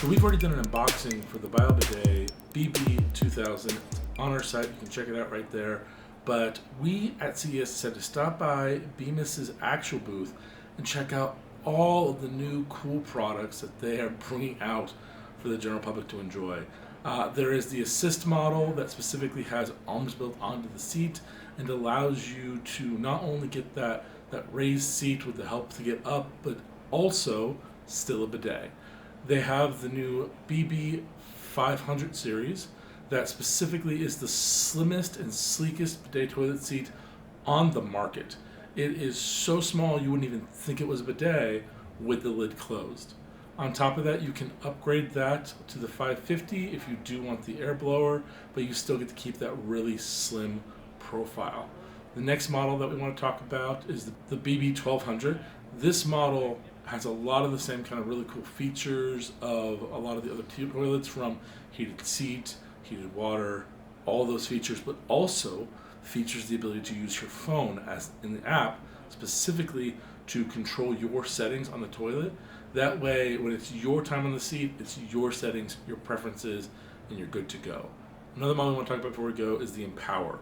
So we've already done an unboxing for the BioBidet BB2000 on our site. You can check it out right there. But we at CES decided to stop by Bemis's actual booth and check out all of the new cool products that they are bringing out for the general public to enjoy. There is the assist model that specifically has arms built onto the seat and allows you to not only get that raised seat with the help to get up, but also still a bidet. They have the new BB500 series that specifically is the slimmest and sleekest bidet toilet seat on the market. It is so small you wouldn't even think it was a bidet with the lid closed. On top of that, you can upgrade that to the 550 if you do want the air blower, but you still get to keep that really slim profile. The next model that we want to talk about is the BB1200. This model has a lot of the same kind of really cool features of a lot of the other toilets, from heated seat, heated water, all those features, but also features the ability to use your phone as in the app specifically to control your settings on the toilet. That way, when it's your time on the seat, it's your settings, your preferences, and you're good to go. Another model we want to talk about before we go is the Empower.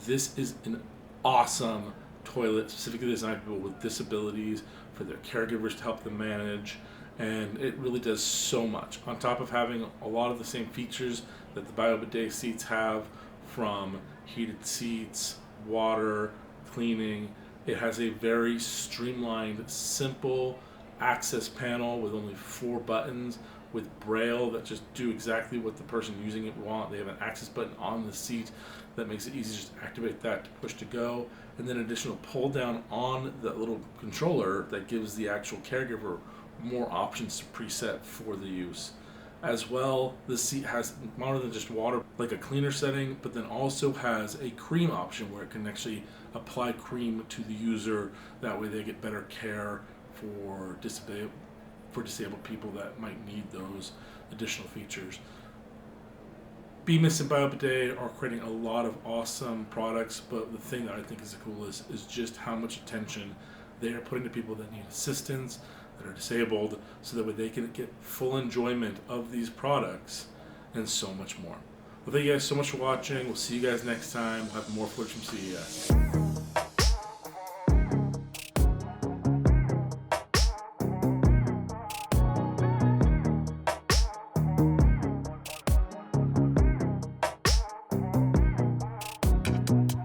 This is an awesome toilet specifically designed for people with disabilities, for their caregivers to help them manage, and it really does so much. On top of having a lot of the same features that the BioBidet seats have, from heated seats, water, cleaning, it has a very streamlined, simple access panel with only 4 buttons with braille that just do exactly what the person using it want. They have an access button on the seat that makes it easy to just activate that to push to go, and then additional pull down on that little controller that gives the actual caregiver more options to preset for the use. As well, the seat has more than just water, like a cleaner setting, but then also has a cream option where it can actually apply cream to the user. That way they get better care for disabled people that might need those additional features. Bemis and BioBidet are creating a lot of awesome products, but the thing that I think is the coolest is just how much attention they are putting to people that need assistance, that are disabled, so that way they can get full enjoyment of these products and so much more. Well, thank you guys so much for watching. We'll see you guys next time. We'll have more footage from CES.